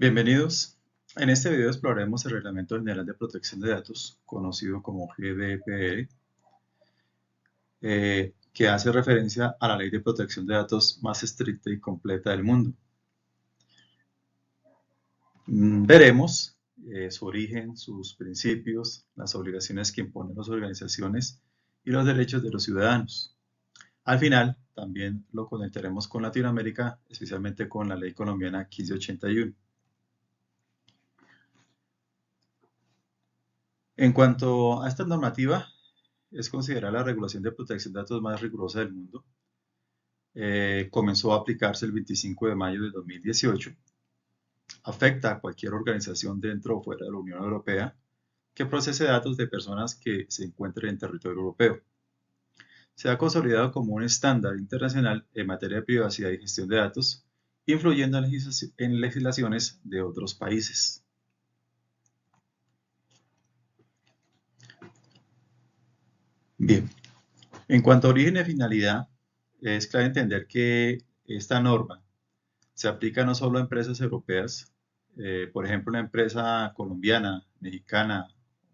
Bienvenidos. En este video exploraremos el Reglamento General de Protección de Datos, conocido como GDPR, que hace referencia a la ley de protección de datos más estricta y completa del mundo. Veremos su origen, sus principios, las obligaciones que imponen las organizaciones y los derechos de los ciudadanos. Al final, también lo conectaremos con Latinoamérica, especialmente con la ley colombiana 1581. En cuanto a esta normativa, es considerada la regulación de protección de datos más rigurosa del mundo. Comenzó a aplicarse el 25 de mayo de 2018. Afecta a cualquier organización dentro o fuera de la Unión Europea que procese datos de personas que se encuentren en territorio europeo. Se ha consolidado como un estándar internacional en materia de privacidad y gestión de datos, influyendo en legislaciones de otros países. Bien, en cuanto a origen y finalidad, es clave entender que esta norma se aplica no solo a empresas europeas, por ejemplo, una empresa colombiana, mexicana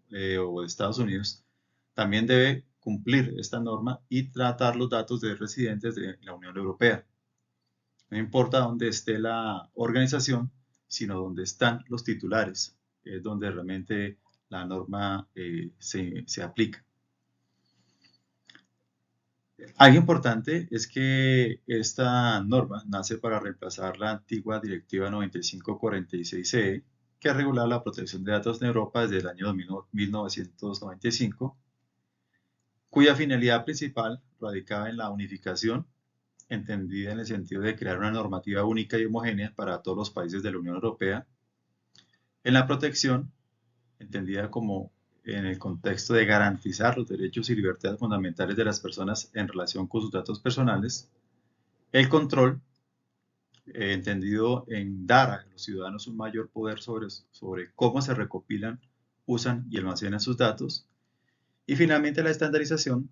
o de Estados Unidos, también debe cumplir esta norma y tratar los datos de residentes de la Unión Europea. No importa dónde esté la organización, sino dónde están los titulares, es donde realmente la norma se aplica. Algo importante es que esta norma nace para reemplazar la antigua Directiva 9546/CE, que regula la protección de datos en Europa desde el año 1995, cuya finalidad principal radicaba en la unificación, entendida en el sentido de crear una normativa única y homogénea para todos los países de la Unión Europea, en la protección, entendida como en el contexto de garantizar los derechos y libertades fundamentales de las personas en relación con sus datos personales, el control, entendido en dar a los ciudadanos un mayor poder sobre cómo se recopilan, usan y almacenan sus datos, y finalmente la estandarización,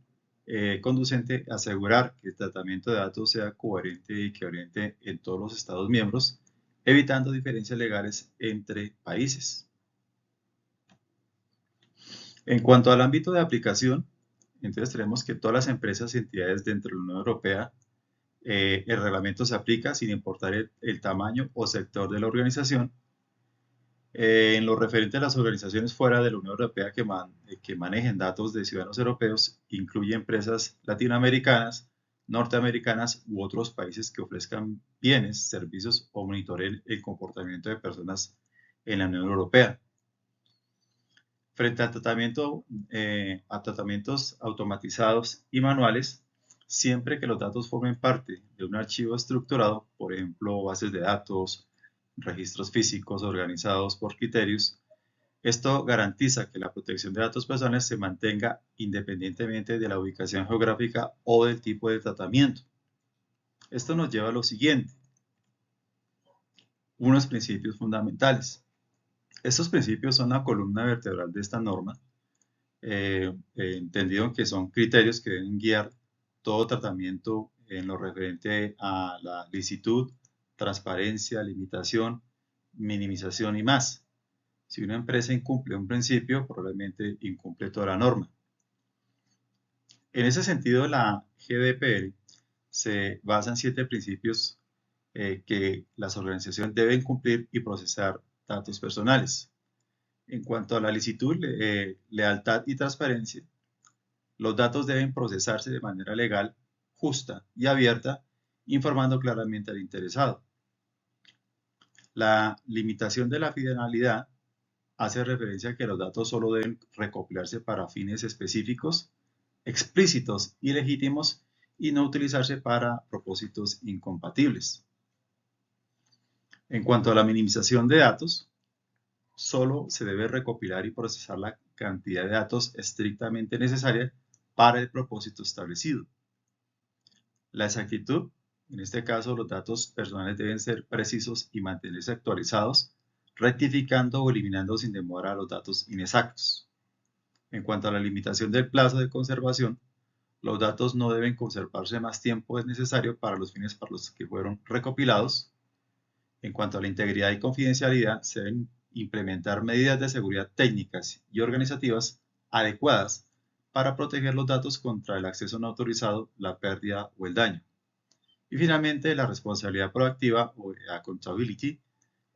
conducente a asegurar que el tratamiento de datos sea coherente y equivalente en todos los Estados miembros, evitando diferencias legales entre países. En cuanto al ámbito de aplicación, entonces tenemos que todas las empresas y entidades dentro de la Unión Europea, el reglamento se aplica sin importar el tamaño o sector de la organización. En lo referente a las organizaciones fuera de la Unión Europea que manejen datos de ciudadanos europeos, incluye empresas latinoamericanas, norteamericanas u otros países que ofrezcan bienes, servicios o monitoreen el comportamiento de personas en la Unión Europea. Frente a tratamientos automatizados y manuales, siempre que los datos formen parte de un archivo estructurado, por ejemplo, bases de datos, registros físicos organizados por criterios, esto garantiza que la protección de datos personales se mantenga independientemente de la ubicación geográfica o del tipo de tratamiento. Esto nos lleva a lo siguiente: unos principios fundamentales. Estos principios son la columna vertebral de esta norma, entendido que son criterios que deben guiar todo tratamiento en lo referente a la licitud, transparencia, limitación, minimización y más. Si una empresa incumple un principio, probablemente incumple toda la norma. En ese sentido, la GDPR se basa en 7 principios que las organizaciones deben cumplir y procesar datos personales. En cuanto a la licitud, lealtad y transparencia, los datos deben procesarse de manera legal, justa y abierta, informando claramente al interesado. La limitación de la finalidad hace referencia a que los datos solo deben recopilarse para fines específicos, explícitos y legítimos, y no utilizarse para propósitos incompatibles. En cuanto a la minimización de datos, solo se debe recopilar y procesar la cantidad de datos estrictamente necesaria para el propósito establecido. La exactitud, en este caso los datos personales deben ser precisos y mantenerse actualizados, rectificando o eliminando sin demora los datos inexactos. En cuanto a la limitación del plazo de conservación, los datos no deben conservarse más tiempo es necesario para los fines para los que fueron recopilados. En cuanto a la integridad y confidencialidad, se deben implementar medidas de seguridad técnicas y organizativas adecuadas para proteger los datos contra el acceso no autorizado, la pérdida o el daño. Y finalmente, la responsabilidad proactiva o accountability.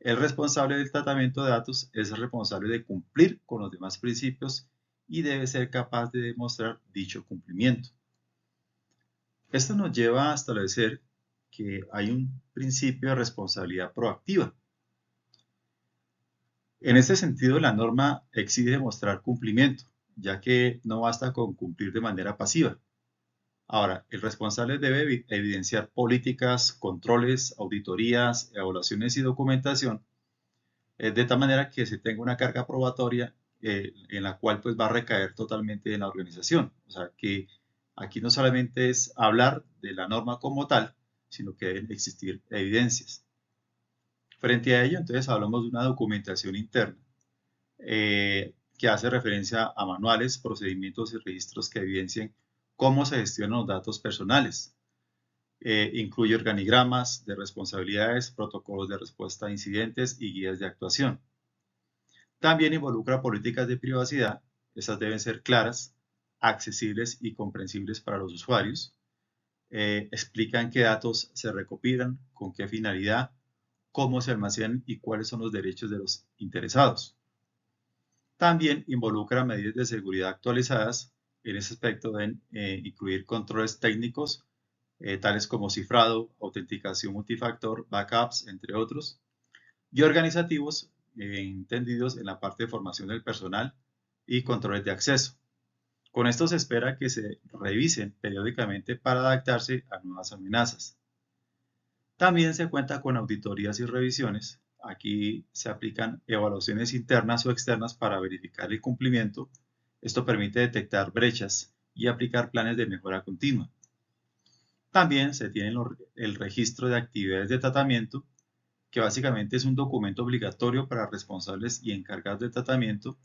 El responsable del tratamiento de datos es responsable de cumplir con los demás principios y debe ser capaz de demostrar dicho cumplimiento. Esto nos lleva a establecer que hay un principio de responsabilidad proactiva. En este sentido, la norma exige demostrar cumplimiento, ya que no basta con cumplir de manera pasiva. Ahora, el responsable debe evidenciar políticas, controles, auditorías, evaluaciones y documentación de tal manera que se tenga una carga probatoria en la cual pues va a recaer totalmente en la organización. O sea que aquí no solamente es hablar de la norma como tal, sino que deben existir evidencias. Frente a ello, entonces hablamos de una documentación interna que hace referencia a manuales, procedimientos y registros que evidencien cómo se gestionan los datos personales. Incluye organigramas de responsabilidades, protocolos de respuesta a incidentes y guías de actuación. También involucra políticas de privacidad. Estas deben ser claras, accesibles y comprensibles para los usuarios. Explican qué datos se recopilan, con qué finalidad, cómo se almacenan y cuáles son los derechos de los interesados. También involucra medidas de seguridad actualizadas. En ese aspecto deben incluir controles técnicos, tales como cifrado, autenticación multifactor, backups, entre otros, y organizativos, entendidos en la parte de formación del personal y controles de acceso. Con esto se espera que se revisen periódicamente para adaptarse a nuevas amenazas. También se cuenta con auditorías y revisiones. Aquí se aplican evaluaciones internas o externas para verificar el cumplimiento. Esto permite detectar brechas y aplicar planes de mejora continua. También se tiene el registro de actividades de tratamiento, que básicamente es un documento obligatorio para responsables y encargados de tratamiento,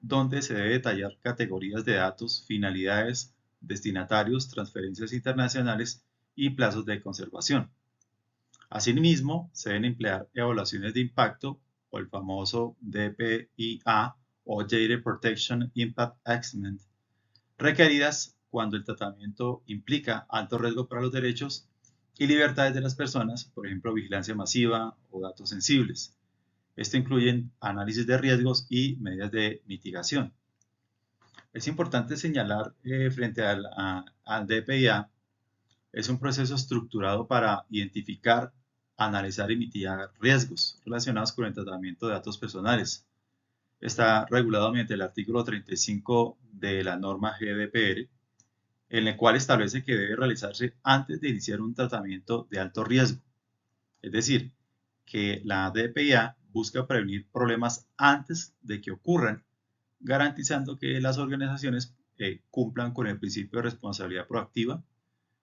donde se debe detallar categorías de datos, finalidades, destinatarios, transferencias internacionales y plazos de conservación. Asimismo, se deben emplear evaluaciones de impacto o el famoso DPIA o Data Protection Impact Assessment, requeridas cuando el tratamiento implica alto riesgo para los derechos y libertades de las personas, por ejemplo, vigilancia masiva o datos sensibles. Esto incluye análisis de riesgos y medidas de mitigación. Es importante señalar frente al DPIA, es un proceso estructurado para identificar, analizar y mitigar riesgos relacionados con el tratamiento de datos personales. Está regulado mediante el artículo 35 de la norma GDPR, en el cual establece que debe realizarse antes de iniciar un tratamiento de alto riesgo. Es decir, que la DPIA busca prevenir problemas antes de que ocurran, garantizando que las organizaciones cumplan con el principio de responsabilidad proactiva,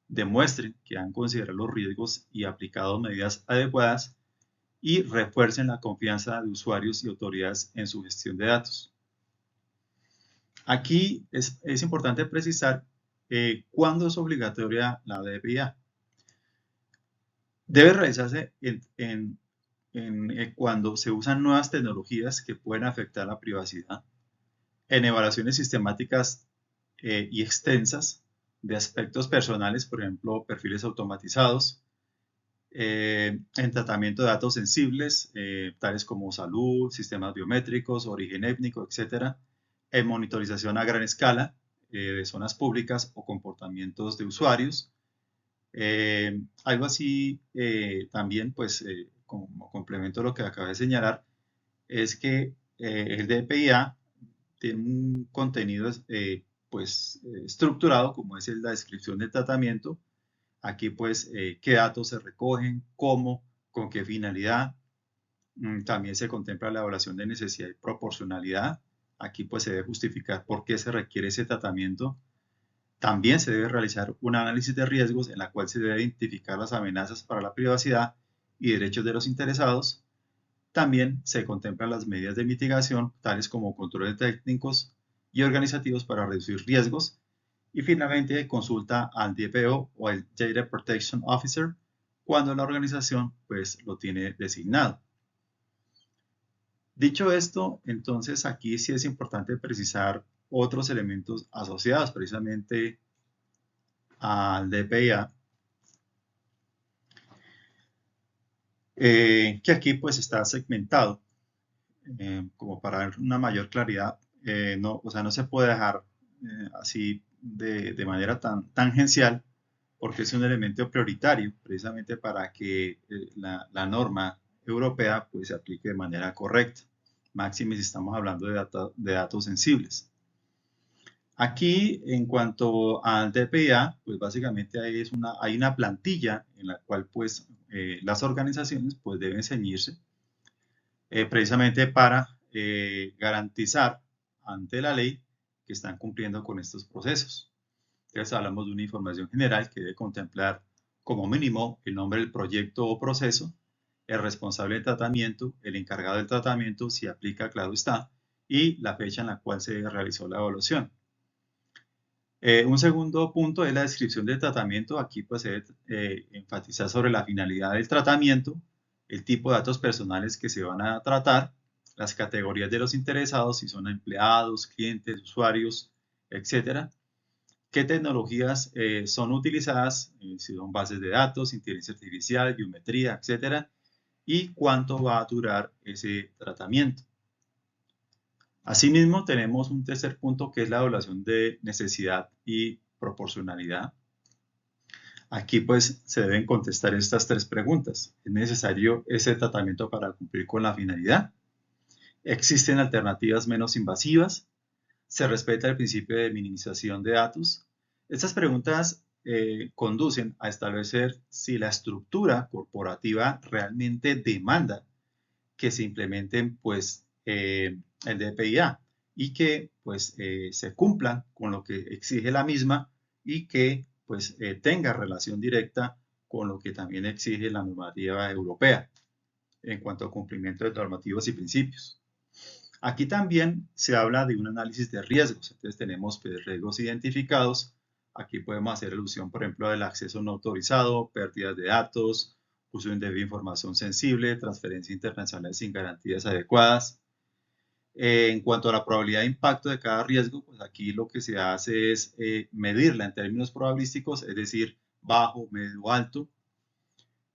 demuestren que han considerado los riesgos y aplicado medidas adecuadas y refuercen la confianza de usuarios y autoridades en su gestión de datos. Aquí es importante precisar cuándo es obligatoria la DPIA. Debe realizarse cuando se usan nuevas tecnologías que pueden afectar la privacidad, en evaluaciones sistemáticas y extensas de aspectos personales, por ejemplo, perfiles automatizados, en tratamiento de datos sensibles, tales como salud, sistemas biométricos, origen étnico, etc., en monitorización a gran escala de zonas públicas o comportamientos de usuarios. Algo así también, pues, como complemento a lo que acabé de señalar, es que el DPIA tiene un contenido pues, estructurado, como es la descripción del tratamiento. Aquí, pues, qué datos se recogen, cómo, con qué finalidad. También se contempla la evaluación de necesidad y proporcionalidad. Aquí, pues, se debe justificar por qué se requiere ese tratamiento. También se debe realizar un análisis de riesgos en la cual se debe identificar las amenazas para la privacidad y derechos de los interesados. También se contemplan las medidas de mitigación, tales como controles técnicos y organizativos para reducir riesgos. Y finalmente consulta al DPO o el Data Protection Officer cuando la organización pues lo tiene designado. Dicho esto, entonces aquí sí es importante precisar otros elementos asociados precisamente al DPIA, que aquí pues está segmentado como para dar una mayor claridad. No, o sea, no se puede dejar así de manera tan tangencial, porque es un elemento prioritario precisamente para que la norma europea pues se aplique de manera correcta, máxime si estamos hablando de datos sensibles. Aquí, en cuanto al DPIA, pues básicamente hay una plantilla en la cual pues las organizaciones pues deben ceñirse precisamente para garantizar ante la ley que están cumpliendo con estos procesos. Entonces hablamos de una información general que debe contemplar como mínimo el nombre del proyecto o proceso, el responsable del tratamiento, el encargado del tratamiento, si aplica, claro está, y la fecha en la cual se realizó la evaluación. Un segundo punto es la descripción del tratamiento. Aquí pues se debe enfatizar sobre la finalidad del tratamiento, el tipo de datos personales que se van a tratar, las categorías de los interesados, si son empleados, clientes, usuarios, etcétera. ¿Qué tecnologías son utilizadas? Si son bases de datos, inteligencia artificial, biometría, etcétera. Y cuánto va a durar ese tratamiento. Asimismo, tenemos un tercer punto que es la evaluación de necesidad y proporcionalidad. Aquí pues se deben contestar estas tres preguntas. ¿Es necesario ese tratamiento para cumplir con la finalidad? ¿Existen alternativas menos invasivas? ¿Se respeta el principio de minimización de datos? Estas preguntas conducen a establecer si la estructura corporativa realmente demanda que se implementen pues el DPIA y que pues se cumplan con lo que exige la misma y que pues tenga relación directa con lo que también exige la normativa europea en cuanto a cumplimiento de normativas y principios. Aquí también se habla de un análisis de riesgos. Entonces tenemos pues, riesgos identificados. Aquí podemos hacer alusión, por ejemplo, al acceso no autorizado, pérdidas de datos, uso indebido de información sensible, transferencia internacional sin garantías adecuadas. En cuanto a la probabilidad de impacto de cada riesgo, pues aquí lo que se hace es medirla en términos probabilísticos, es decir, bajo, medio, alto.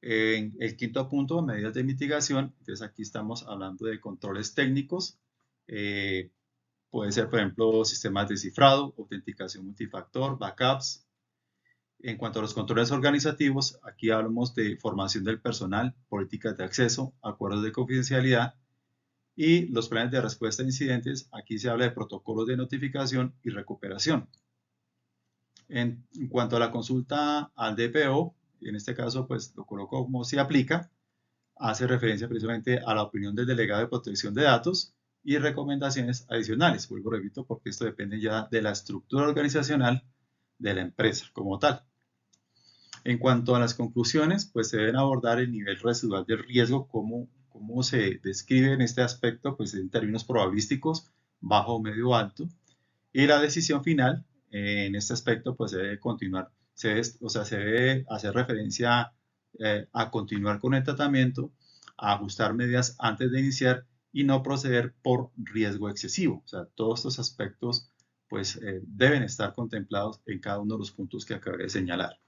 En el quinto punto, medidas de mitigación. Entonces aquí estamos hablando de controles técnicos. Puede ser, por ejemplo, sistemas de cifrado, autenticación multifactor, backups. En cuanto a los controles organizativos, aquí hablamos de formación del personal, políticas de acceso, acuerdos de confidencialidad y los planes de respuesta a incidentes. Aquí se habla de protocolos de notificación y recuperación. En cuanto a la consulta al DPO, en este caso pues lo coloco como si aplica, hace referencia precisamente a la opinión del delegado de protección de datos y recomendaciones adicionales. Vuelvo, repito, porque esto depende ya de la estructura organizacional de la empresa como tal. En cuanto a las conclusiones, pues se deben abordar el nivel residual del riesgo, cómo se describe en este aspecto, pues en términos probabilísticos, bajo, medio, alto. Y la decisión final, en este aspecto, pues se debe continuar, o sea, se debe hacer referencia a continuar con el tratamiento, a ajustar medidas antes de iniciar y no proceder por riesgo excesivo. O sea, todos estos aspectos pues deben estar contemplados en cada uno de los puntos que acabé de señalar.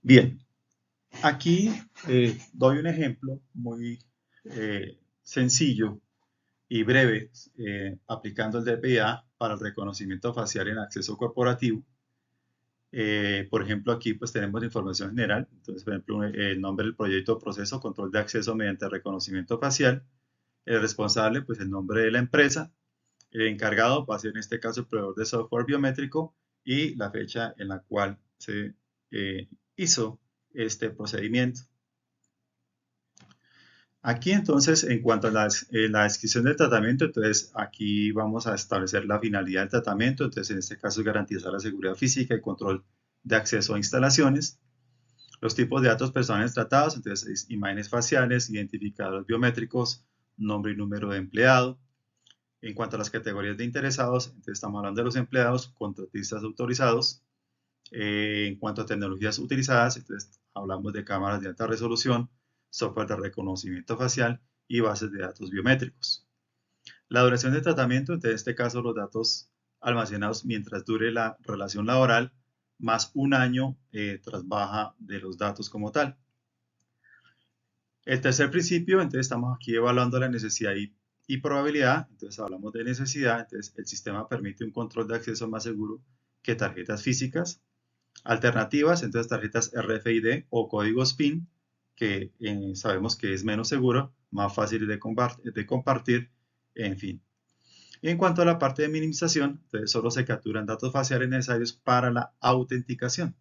Bien, aquí doy un ejemplo muy sencillo y breve aplicando el DPIA para el reconocimiento facial en acceso corporativo. Por ejemplo, aquí pues tenemos la información general. Entonces, por ejemplo, el nombre del proyecto o proceso, control de acceso mediante reconocimiento facial. El responsable, pues el nombre de la empresa. El encargado va a ser en este caso el proveedor de software biométrico y la fecha en la cual se hizo este procedimiento. Aquí entonces, en cuanto a la descripción del tratamiento, entonces aquí vamos a establecer la finalidad del tratamiento. Entonces, en este caso es garantizar la seguridad física y control de acceso a instalaciones. Los tipos de datos personales tratados, entonces imágenes faciales, identificadores biométricos, nombre y número de empleado. En cuanto a las categorías de interesados, entonces estamos hablando de los empleados, contratistas autorizados, En cuanto a tecnologías utilizadas, entonces hablamos de cámaras de alta resolución, software de reconocimiento facial y bases de datos biométricos. La duración de tratamiento, entonces en este caso los datos almacenados mientras dure la relación laboral, más un año tras baja de los datos como tal. El tercer principio, entonces estamos aquí evaluando la necesidad y probabilidad, entonces hablamos de necesidad, entonces el sistema permite un control de acceso más seguro que tarjetas físicas. Alternativas, entonces tarjetas RFID o códigos PIN, que sabemos que es menos seguro, más fácil de compartir, en fin. Y en cuanto a la parte de minimización, entonces solo se capturan datos faciales necesarios para la autenticación.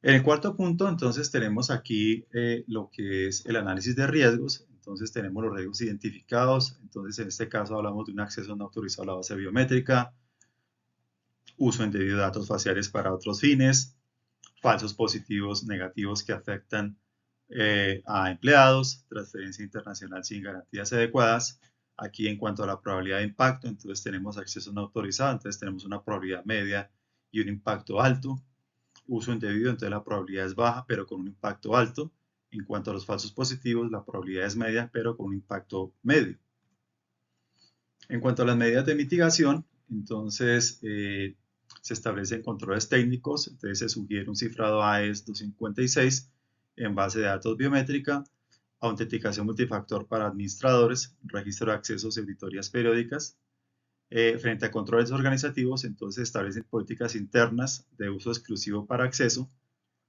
En el cuarto punto, entonces tenemos aquí lo que es el análisis de riesgos. Entonces tenemos los riesgos identificados. Entonces en este caso hablamos de un acceso no autorizado a la base biométrica, uso indebido de datos faciales para otros fines, falsos positivos negativos que afectan a empleados, transferencia internacional sin garantías adecuadas. Aquí en cuanto a la probabilidad de impacto, entonces tenemos acceso no autorizado, entonces tenemos una probabilidad media y un impacto alto. Uso indebido, entonces la probabilidad es baja, pero con un impacto alto. En cuanto a los falsos positivos, la probabilidad es media, pero con un impacto medio. En cuanto a las medidas de mitigación, entonces se establecen controles técnicos, entonces se sugiere un cifrado AES 256 en base de datos biométrica, autenticación multifactor para administradores, registro de accesos y auditorías periódicas. Frente a controles organizativos, entonces se establecen políticas internas de uso exclusivo para acceso,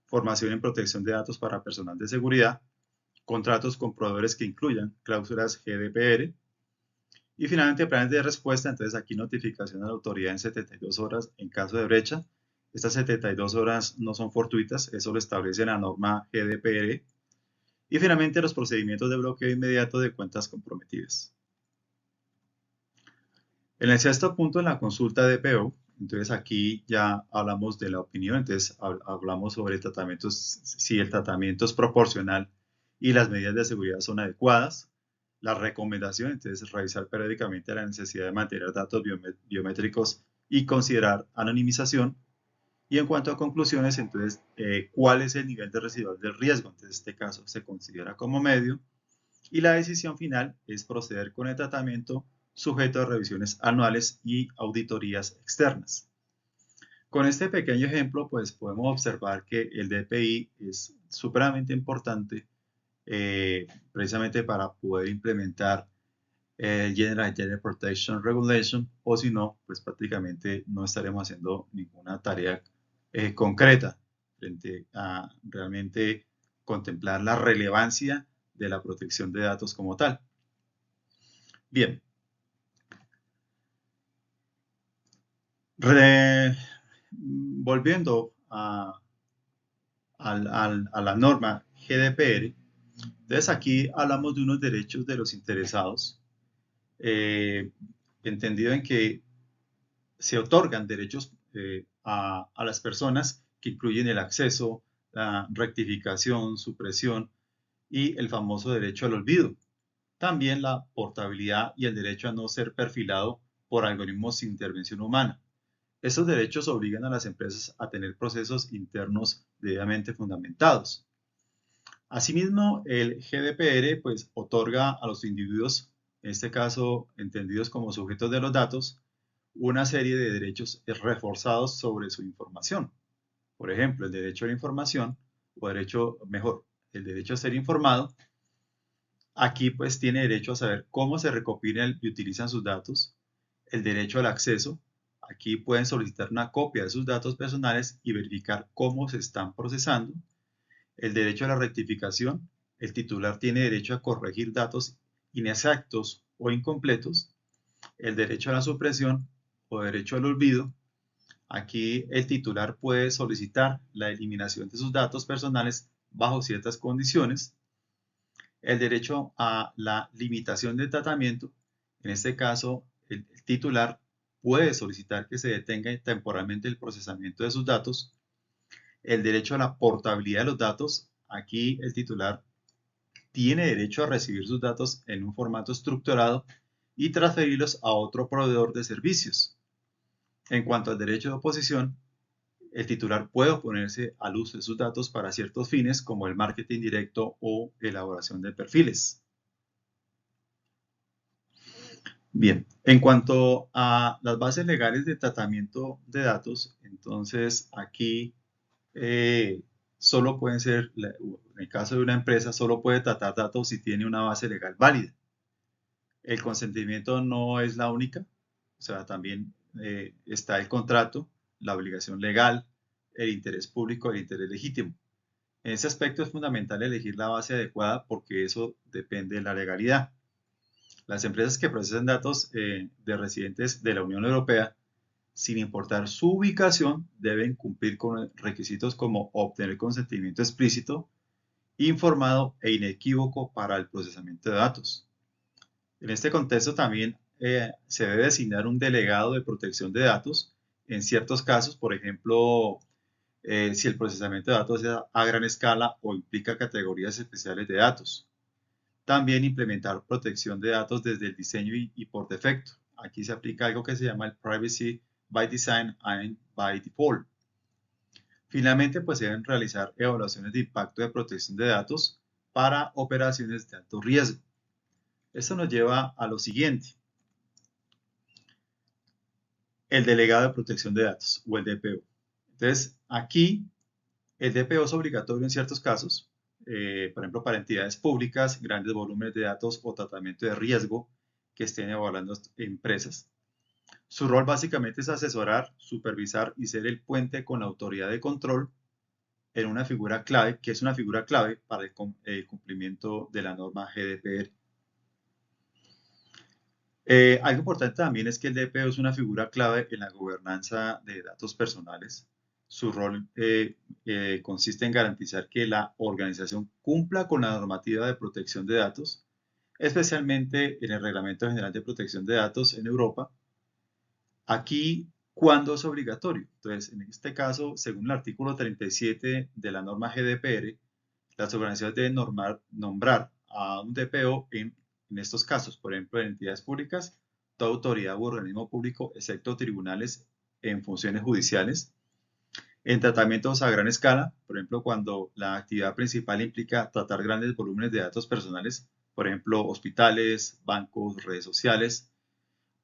formación en protección de datos para personal de seguridad, contratos con proveedores que incluyan cláusulas GDPR, y finalmente, planes de respuesta, entonces aquí notificación a la autoridad en 72 horas en caso de brecha. Estas 72 horas no son fortuitas, eso lo establece la norma GDPR. Y finalmente, los procedimientos de bloqueo inmediato de cuentas comprometidas. En el sexto punto, en la consulta DPO, entonces aquí ya hablamos de la opinión, entonces hablamos sobre el tratamiento, si el tratamiento es proporcional y las medidas de seguridad son adecuadas. La recomendación, entonces, revisar periódicamente la necesidad de mantener datos biométricos y considerar anonimización. Y en cuanto a conclusiones, entonces, ¿cuál es el nivel de residual del riesgo? Entonces, en este caso se considera como medio. Y la decisión final es proceder con el tratamiento sujeto a revisiones anuales y auditorías externas. Con este pequeño ejemplo, pues podemos observar que el DPI es supremamente importante precisamente para poder implementar el General Data Protection Regulation, o si no, pues prácticamente no estaremos haciendo ninguna tarea concreta frente a realmente contemplar la relevancia de la protección de datos como tal. Bien. Volviendo a la norma GDPR, entonces aquí hablamos de unos derechos de los interesados, entendido en que se otorgan derechos a las personas que incluyen el acceso, la rectificación, supresión y el famoso derecho al olvido. También la portabilidad y el derecho a no ser perfilado por algoritmos sin intervención humana. Estos derechos obligan a las empresas a tener procesos internos debidamente fundamentados. Asimismo, el GDPR pues, otorga a los individuos, en este caso entendidos como sujetos de los datos, una serie de derechos reforzados sobre su información. Por ejemplo, el derecho a la información, o el derecho a ser informado. Aquí pues tiene derecho a saber cómo se recopilan y utilizan sus datos, el derecho al acceso. Aquí pueden solicitar una copia de sus datos personales y verificar cómo se están procesando. El derecho a la rectificación. El titular tiene derecho a corregir datos inexactos o incompletos. El derecho a la supresión o derecho al olvido. Aquí el titular puede solicitar la eliminación de sus datos personales bajo ciertas condiciones. El derecho a la limitación del tratamiento. En este caso, el titular puede solicitar que se detenga temporalmente el procesamiento de sus datos. El derecho a la portabilidad de los datos. Aquí el titular tiene derecho a recibir sus datos en un formato estructurado y transferirlos a otro proveedor de servicios. En cuanto al derecho de oposición, el titular puede oponerse al uso de sus datos para ciertos fines como el marketing directo o elaboración de perfiles. Bien, en cuanto a las bases legales de tratamiento de datos, entonces aquí solo pueden ser, en el caso de una empresa, solo puede tratar datos si tiene una base legal válida. El consentimiento no es la única, o sea, también está el contrato, la obligación legal, el interés público, el interés legítimo. En ese aspecto es fundamental elegir la base adecuada porque eso depende de la legalidad. Las empresas que procesan datos de residentes de la Unión Europea, sin importar su ubicación, deben cumplir con requisitos como obtener consentimiento explícito, informado e inequívoco para el procesamiento de datos. En este contexto también se debe designar un delegado de protección de datos en ciertos casos, por ejemplo, si el procesamiento de datos es a gran escala o implica categorías especiales de datos. También implementar protección de datos desde el diseño y por defecto. Aquí se aplica algo que se llama el Privacy by Design and by Default. Finalmente, pues se deben realizar evaluaciones de impacto de protección de datos para operaciones de alto riesgo. Esto nos lleva a lo siguiente. El delegado de protección de datos o el DPO. Entonces, aquí el DPO es obligatorio en ciertos casos, por ejemplo, para entidades públicas, grandes volúmenes de datos o tratamiento de riesgo que estén evaluando empresas. Su rol básicamente es asesorar, supervisar y ser el puente con la autoridad de control en una figura clave, que es una figura clave para el cumplimiento de la norma GDPR. Algo importante también es que el DPO es una figura clave en la gobernanza de datos personales. Su rol consiste en garantizar que la organización cumpla con la normativa de protección de datos, especialmente en el Reglamento General de Protección de Datos en Europa. Aquí, ¿cuándo es obligatorio? Entonces, en este caso, según el artículo 37 de la norma GDPR, las organizaciones deben nombrar a un DPO en estos casos, por ejemplo, en entidades públicas, toda autoridad u organismo público, excepto tribunales en funciones judiciales, en tratamientos a gran escala, por ejemplo, cuando la actividad principal implica tratar grandes volúmenes de datos personales, por ejemplo, hospitales, bancos, redes sociales,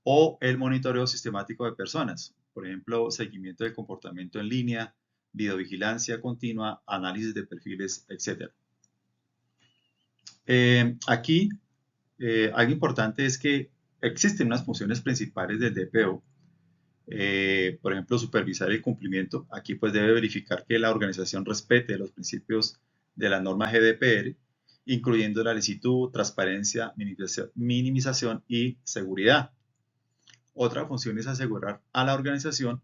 o el monitoreo sistemático de personas, por ejemplo, seguimiento del comportamiento en línea, videovigilancia continua, análisis de perfiles, etc. Aquí, algo importante es que existen unas funciones principales del DPO. Por ejemplo, supervisar el cumplimiento. Aquí pues debe verificar que la organización respete los principios de la norma GDPR, incluyendo la licitud, transparencia, minimización y seguridad. Otra función es asegurar a la organización,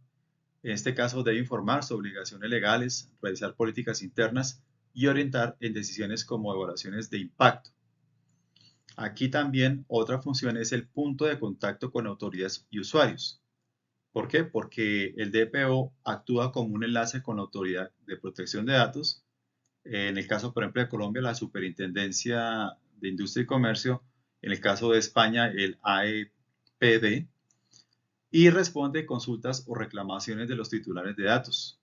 en este caso debe informar sobre obligaciones legales, realizar políticas internas y orientar en decisiones como evaluaciones de impacto. Aquí también otra función es el punto de contacto con autoridades y usuarios. ¿Por qué? Porque el DPO actúa como un enlace con la Autoridad de Protección de Datos. En el caso, por ejemplo, de Colombia, la Superintendencia de Industria y Comercio. En el caso de España, el AEPD. Y responde consultas o reclamaciones de los titulares de datos.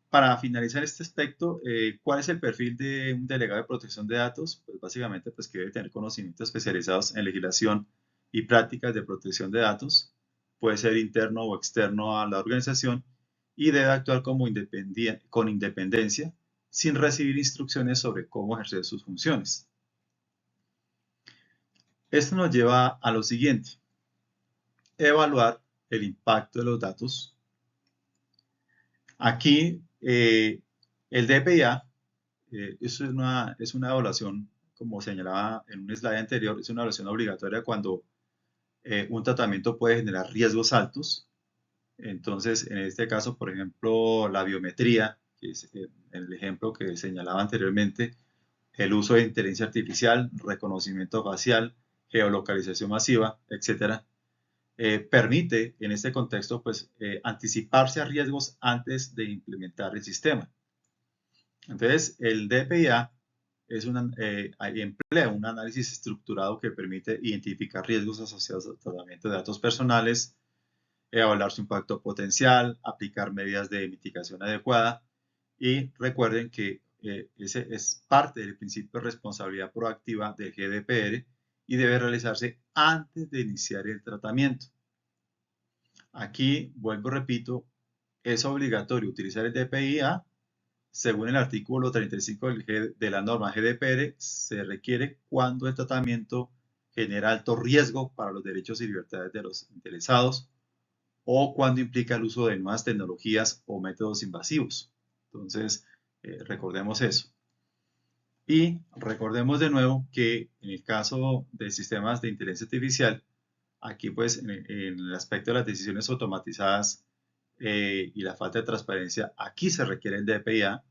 Para finalizar este aspecto, ¿cuál es el perfil de un delegado de protección de datos? Pues básicamente pues, que debe tener conocimientos especializados en legislación y prácticas de protección de datos. Puede ser interno o externo a la organización y debe actuar como con independencia sin recibir instrucciones sobre cómo ejercer sus funciones. Esto nos lleva a lo siguiente. Evaluar el impacto de los datos. Aquí el DPIA es una evaluación, como señalaba en un slide anterior, es una evaluación obligatoria cuando un tratamiento puede generar riesgos altos. Entonces, en este caso, por ejemplo, la biometría, que es el ejemplo que señalaba anteriormente, el uso de inteligencia artificial, reconocimiento facial, geolocalización masiva, etcétera, permite en este contexto pues, anticiparse a riesgos antes de implementar el sistema. Entonces, el DPIA emplea un análisis estructurado que permite identificar riesgos asociados al tratamiento de datos personales, evaluar su impacto potencial, aplicar medidas de mitigación adecuada, y recuerden que ese es parte del principio de responsabilidad proactiva del GDPR y debe realizarse antes de iniciar el tratamiento. Aquí, vuelvo, repito, es obligatorio utilizar el DPI-A. Según el artículo 35 de la norma GDPR, se requiere cuando el tratamiento genera alto riesgo para los derechos y libertades de los interesados o cuando implica el uso de nuevas tecnologías o métodos invasivos. Entonces, recordemos eso. Y recordemos de nuevo que en el caso de sistemas de inteligencia artificial, aquí pues en el aspecto de las decisiones automatizadas y la falta de transparencia, aquí se requiere el DPI-A,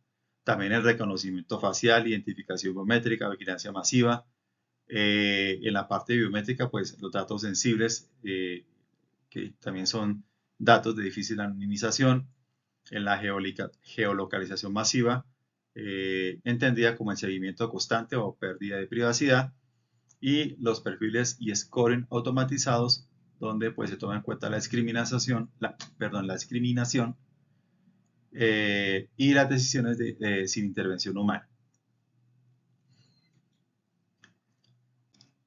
también el reconocimiento facial, identificación biométrica, vigilancia masiva. En la parte biométrica, pues los datos sensibles, que también son datos de difícil anonimización. En la geolocalización masiva, entendida como el seguimiento constante o pérdida de privacidad. Y los perfiles y scoring automatizados, donde pues se toma en cuenta la discriminación, y las decisiones sin intervención humana.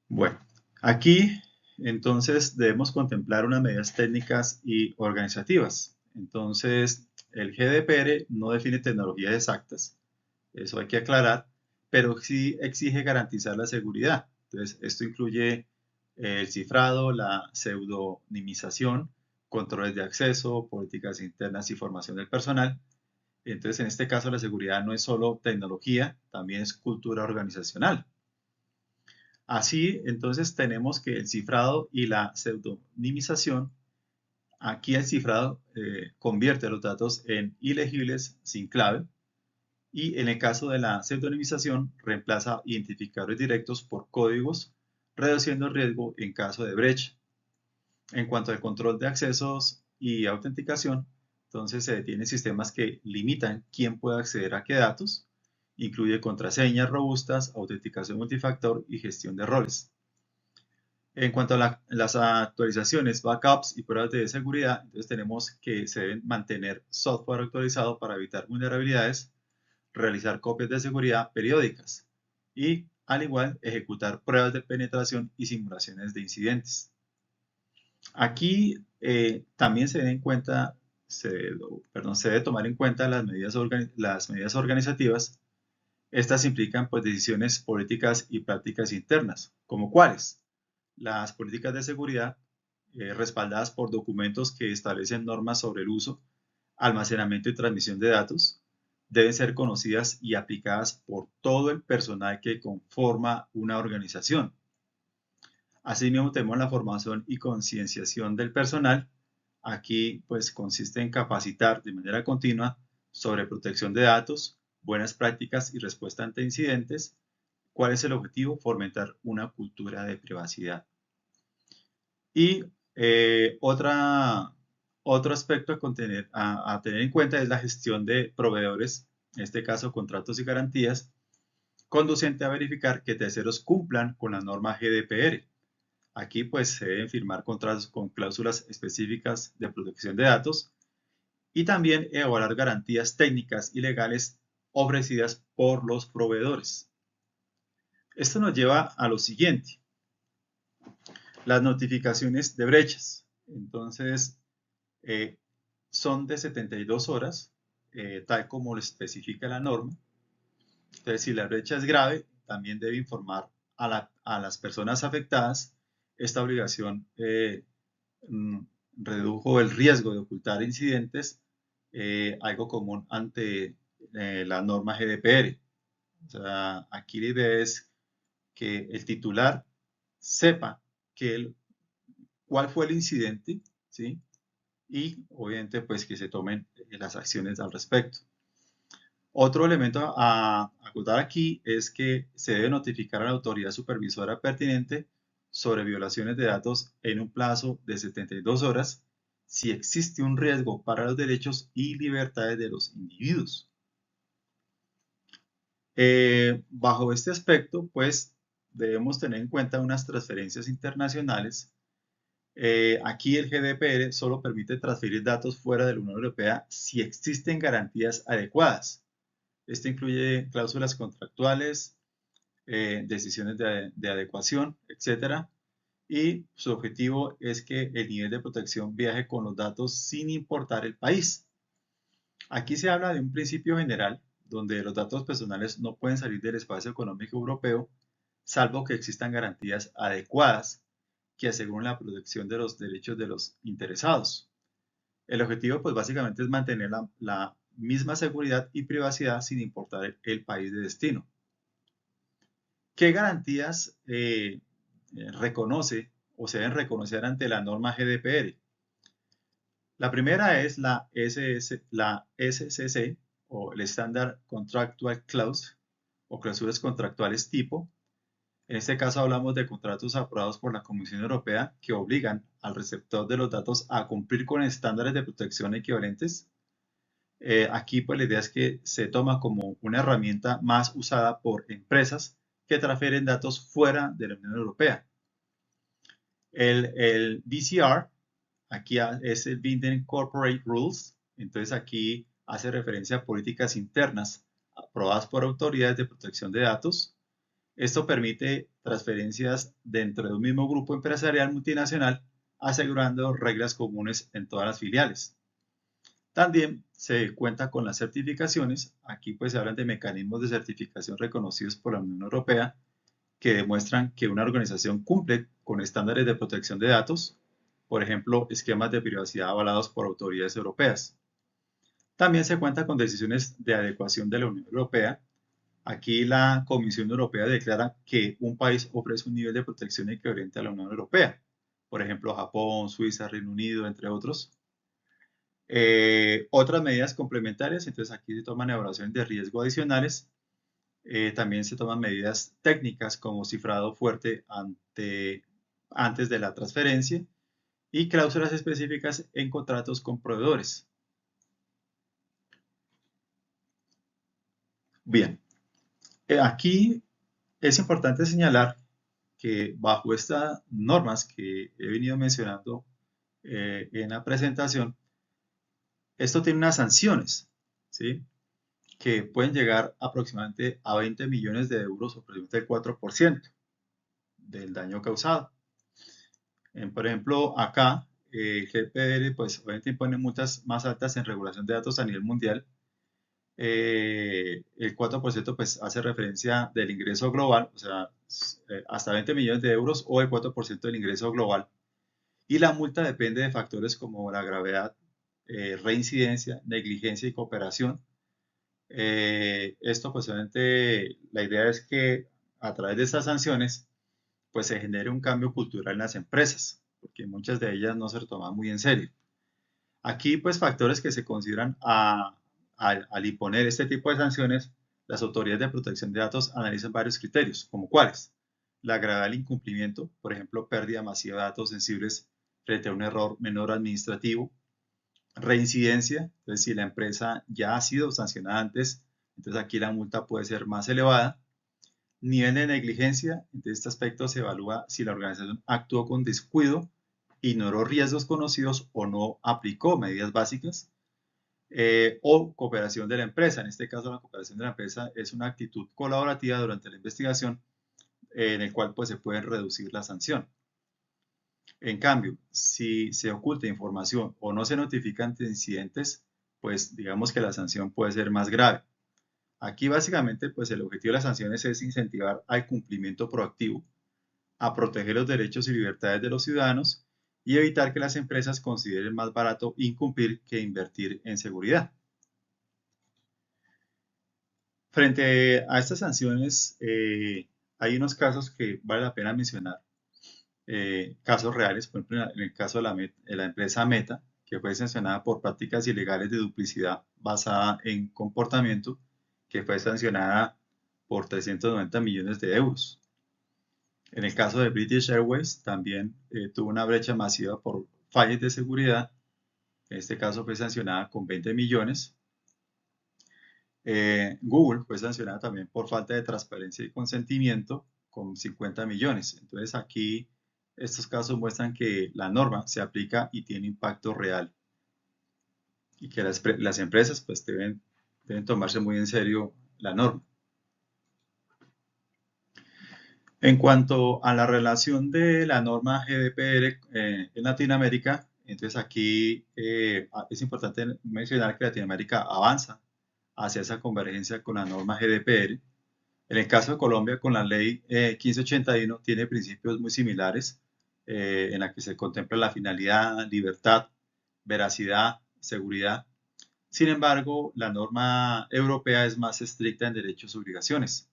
Bueno, aquí entonces debemos contemplar unas medidas técnicas y organizativas. Entonces, el GDPR no define tecnologías exactas, eso hay que aclarar, pero sí exige garantizar la seguridad. Entonces, esto incluye el cifrado, la pseudonimización, controles de acceso, políticas internas y formación del personal. Entonces, en este caso, la seguridad no es solo tecnología, también es cultura organizacional. Así, entonces, tenemos que el cifrado y la pseudonimización, aquí el cifrado convierte los datos en ilegibles sin clave, y en el caso de la pseudonimización reemplaza identificadores directos por códigos, reduciendo el riesgo en caso de brecha. En cuanto al control de accesos y autenticación, entonces se detienen sistemas que limitan quién puede acceder a qué datos, incluye contraseñas robustas, autenticación multifactor y gestión de roles. En cuanto a las actualizaciones, backups y pruebas de seguridad, entonces tenemos que se deben mantener software actualizado para evitar vulnerabilidades, realizar copias de seguridad periódicas y, al igual, ejecutar pruebas de penetración y simulaciones de incidentes. Aquí también se debe tomar en cuenta las medidas organizativas. Estas implican pues, decisiones políticas y prácticas internas, como cuáles: las políticas de seguridad respaldadas por documentos que establecen normas sobre el uso, almacenamiento y transmisión de datos, deben ser conocidas y aplicadas por todo el personal que conforma una organización. Asimismo, tenemos la formación y concienciación del personal. Aquí pues consiste en capacitar de manera continua sobre protección de datos, buenas prácticas y respuesta ante incidentes. ¿Cuál es el objetivo? Fomentar una cultura de privacidad. Y otro aspecto a tener en cuenta es la gestión de proveedores, en este caso contratos y garantías, conducente a verificar que terceros cumplan con la norma GDPR. Aquí pues se deben firmar contratos con cláusulas específicas de protección de datos y también evaluar garantías técnicas y legales ofrecidas por los proveedores. Esto nos lleva a lo siguiente: las notificaciones de brechas. Entonces, son de 72 horas, tal como lo especifica la norma. Entonces, si la brecha es grave, también debe informar a las personas afectadas. Esta obligación redujo el riesgo de ocultar incidentes, algo común ante la norma GDPR. O sea, aquí la idea es que el titular sepa cuál fue el incidente, ¿sí? Y obviamente pues que se tomen las acciones al respecto. Otro elemento a acotar aquí es que se debe notificar a la autoridad supervisora pertinente sobre violaciones de datos en un plazo de 72 horas si existe un riesgo para los derechos y libertades de los individuos. Bajo este aspecto, pues debemos tener en cuenta unas transferencias internacionales. Aquí el GDPR solo permite transferir datos fuera de la Unión Europea si existen garantías adecuadas. Esto incluye cláusulas contractuales, decisiones de adecuación, etc. Y su objetivo es que el nivel de protección viaje con los datos sin importar el país. Aquí se habla de un principio general donde los datos personales no pueden salir del espacio económico europeo, salvo que existan garantías adecuadas que aseguren la protección de los derechos de los interesados. El objetivo, pues básicamente es mantener la misma seguridad y privacidad sin importar el país de destino. ¿Qué garantías reconoce o se deben reconocer ante la norma GDPR? La primera es la SCC o el Standard Contractual Clause o cláusulas contractuales tipo. En este caso hablamos de contratos aprobados por la Comisión Europea que obligan al receptor de los datos a cumplir con estándares de protección equivalentes. Aquí pues la idea es que se toma como una herramienta más usada por empresas que transfieren datos fuera de la Unión Europea. El BCR, aquí es el Binden Corporate Rules, entonces aquí hace referencia a políticas internas aprobadas por autoridades de protección de datos. Esto permite transferencias dentro de un mismo grupo empresarial multinacional, asegurando reglas comunes en todas las filiales. También se cuenta con las certificaciones. Aquí pues se hablan de mecanismos de certificación reconocidos por la Unión Europea que demuestran que una organización cumple con estándares de protección de datos, por ejemplo, esquemas de privacidad avalados por autoridades europeas. También se cuenta con decisiones de adecuación de la Unión Europea. Aquí la Comisión Europea declara que un país ofrece un nivel de protección equivalente a la Unión Europea, por ejemplo, Japón, Suiza, Reino Unido, entre otros. Otras medidas complementarias, entonces aquí se toman evaluaciones de riesgo adicionales. También se toman medidas técnicas como cifrado fuerte antes de la transferencia y cláusulas específicas en contratos con proveedores. Bien, aquí es importante señalar que bajo estas normas que he venido mencionando en la presentación, esto tiene unas sanciones, ¿sí? Que pueden llegar aproximadamente a 20 millones de euros o aproximadamente el 4% del daño causado. Por ejemplo, acá el GDPR pues obviamente impone multas más altas en regulación de datos a nivel mundial. El 4% pues hace referencia del ingreso global, o sea, hasta 20 millones de euros o el 4% del ingreso global. Y la multa depende de factores como la gravedad, reincidencia, negligencia y cooperación. Esto pues obviamente la idea es que a través de estas sanciones pues se genere un cambio cultural en las empresas, porque muchas de ellas no se lo toman muy en serio. Aquí pues factores que se consideran al imponer este tipo de sanciones, las autoridades de protección de datos analizan varios criterios, como cuáles: la gravedad del incumplimiento, por ejemplo, pérdida masiva de datos sensibles frente a un error menor administrativo; reincidencia, entonces si la empresa ya ha sido sancionada antes, entonces aquí la multa puede ser más elevada; nivel de negligencia, en este aspecto se evalúa si la organización actuó con descuido, ignoró riesgos conocidos o no aplicó medidas básicas; o cooperación de la empresa. En este caso, la cooperación de la empresa es una actitud colaborativa durante la investigación en el cual pues, se puede reducir la sanción. En cambio, si se oculta información o no se notifican de incidentes, pues digamos que la sanción puede ser más grave. Aquí básicamente pues el objetivo de las sanciones es incentivar al cumplimiento proactivo, a proteger los derechos y libertades de los ciudadanos y evitar que las empresas consideren más barato incumplir que invertir en seguridad. Frente a estas sanciones, hay unos casos que vale la pena mencionar, casos reales. Por ejemplo, en el caso de la empresa Meta, que fue sancionada por prácticas ilegales de duplicidad basada en comportamiento, que fue sancionada por 390 millones de euros. En el caso de British Airways, también tuvo una brecha masiva por fallas de seguridad. En este caso fue sancionada con 20 millones. Google fue sancionada también por falta de transparencia y consentimiento con 50 millones. Entonces aquí estos casos muestran que la norma se aplica y tiene impacto real y que las empresas pues deben tomarse muy en serio la norma. En cuanto a la relación de la norma GDPR en Latinoamérica, entonces aquí es importante mencionar que Latinoamérica avanza hacia esa convergencia con la norma GDPR. En el caso de Colombia, con la ley 1581, tiene principios muy similares en la que se contempla la finalidad, libertad, veracidad, seguridad. Sin embargo, la norma europea es más estricta en derechos y obligaciones.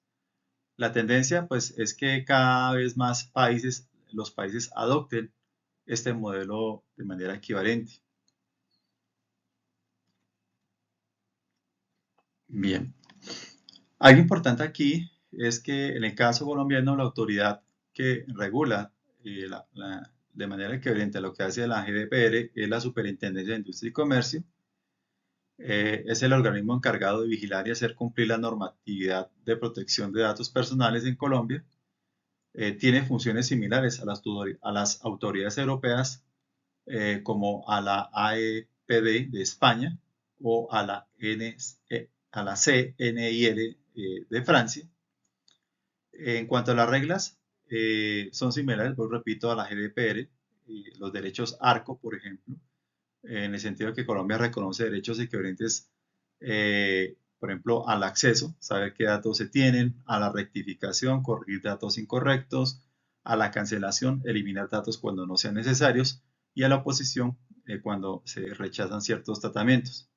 La tendencia, pues, es que cada vez más los países adopten este modelo de manera equivalente. Bien. Algo importante aquí es que en el caso colombiano la autoridad que regula de manera equivalente a lo que hace la GDPR es la Superintendencia de Industria y Comercio. Es el organismo encargado de vigilar y hacer cumplir la normatividad de protección de datos personales en Colombia. Tiene funciones similares a las autoridades europeas como a la AEPD de España o a a la CNIL de Francia. En cuanto a las reglas, son similares, pues repito, a la GDPR, los derechos ARCO, por ejemplo, en el sentido de que Colombia reconoce derechos equivalentes, por ejemplo, al acceso, saber qué datos se tienen, a la rectificación, corregir datos incorrectos, a la cancelación, eliminar datos cuando no sean necesarios, y a la oposición cuando se rechazan ciertos tratamientos.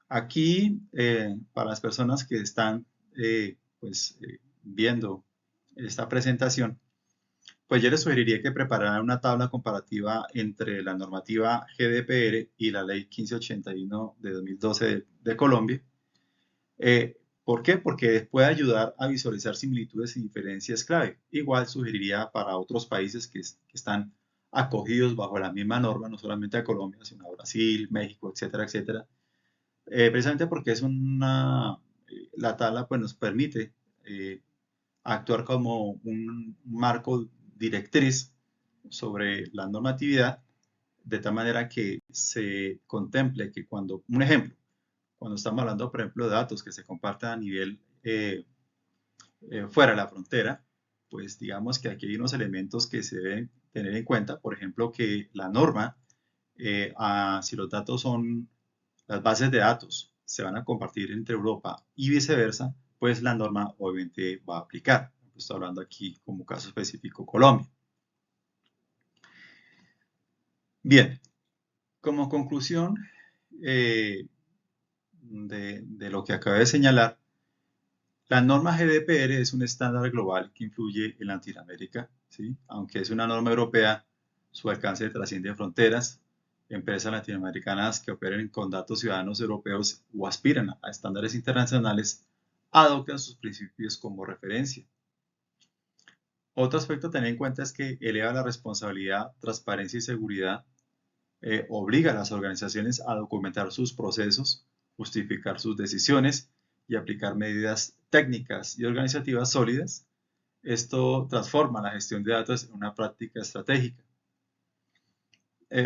Aquí, para las personas que están viendo esta presentación, pues yo les sugeriría que prepararan una tabla comparativa entre la normativa GDPR y la ley 1581 de 2012 de Colombia. ¿Por qué? Porque puede ayudar a visualizar similitudes y diferencias clave. Igual sugeriría para otros países que están acogidos bajo la misma norma, no solamente a Colombia, sino a Brasil, México, etcétera, etcétera. Precisamente porque la tabla pues, nos permite actuar como un marco directriz sobre la normatividad, de tal manera que se contemple que un ejemplo, cuando estamos hablando, por ejemplo, de datos que se compartan a nivel fuera de la frontera, pues digamos que aquí hay unos elementos que se deben tener en cuenta, por ejemplo, que la norma, si los datos son, las bases de datos se van a compartir entre Europa y viceversa, pues la norma obviamente va a aplicar. Estoy hablando aquí como caso específico Colombia. Bien, como conclusión de lo que acabé de señalar, la norma GDPR es un estándar global que influye en Latinoamérica, ¿sí? Aunque es una norma europea, su alcance trasciende fronteras. Empresas latinoamericanas que operen con datos ciudadanos europeos o aspiran a estándares internacionales adoptan sus principios como referencia. Otro aspecto a tener en cuenta es que eleva la responsabilidad, transparencia y seguridad, obliga a las organizaciones a documentar sus procesos, justificar sus decisiones y aplicar medidas técnicas y organizativas sólidas. Esto transforma la gestión de datos en una práctica estratégica.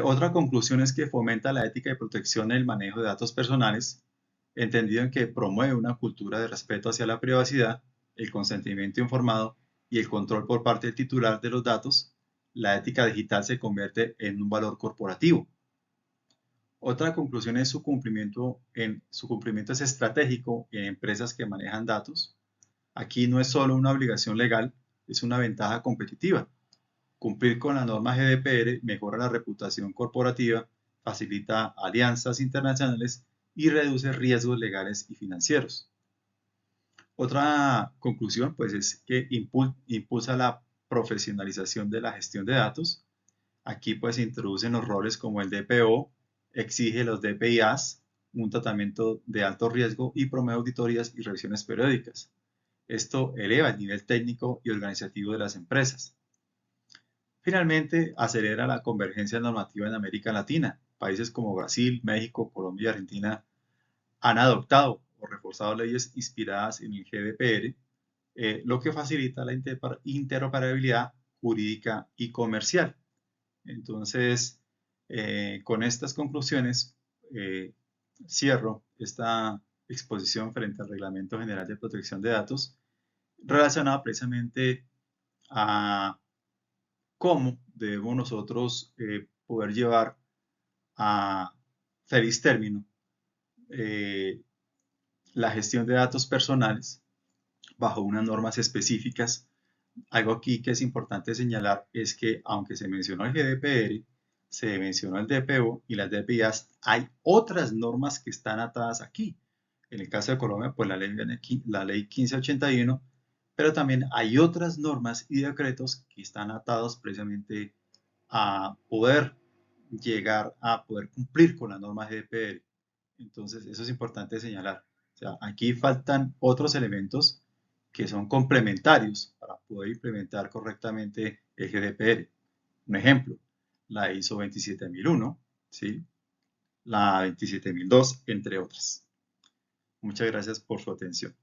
Otra conclusión es que fomenta la ética y protección en el manejo de datos personales, entendido en que promueve una cultura de respeto hacia la privacidad, el consentimiento informado y el control por parte del titular de los datos. La ética digital se convierte en un valor corporativo. Otra conclusión es su cumplimiento es estratégico en empresas que manejan datos. Aquí no es solo una obligación legal, es una ventaja competitiva. Cumplir con la norma GDPR mejora la reputación corporativa, facilita alianzas internacionales y reduce riesgos legales y financieros. Otra conclusión pues, es que impulsa la profesionalización de la gestión de datos. Aquí pues se introducen los roles como el DPO, exige los DPIAs, un tratamiento de alto riesgo y promueve auditorías y revisiones periódicas. Esto eleva el nivel técnico y organizativo de las empresas. Finalmente, acelera la convergencia normativa en América Latina. Países como Brasil, México, Colombia y Argentina han adoptado o reforzado leyes inspiradas en el GDPR, lo que facilita la interoperabilidad jurídica y comercial. Entonces, con estas conclusiones, cierro esta exposición frente al Reglamento General de Protección de Datos relacionada precisamente a cómo debemos nosotros poder llevar a feliz término la gestión de datos personales bajo unas normas específicas. Algo aquí que es importante señalar es que aunque se mencionó el GDPR, se mencionó el DPO y las DPIAs, hay otras normas que están atadas aquí. En el caso de Colombia, pues la ley 1581, pero también hay otras normas y decretos que están atados precisamente a poder llegar a poder cumplir con las normas GDPR. Entonces, eso es importante señalar. O sea, aquí faltan otros elementos que son complementarios para poder implementar correctamente el GDPR. Un ejemplo, la ISO 27001, ¿sí? La 27002, entre otras. Muchas gracias por su atención.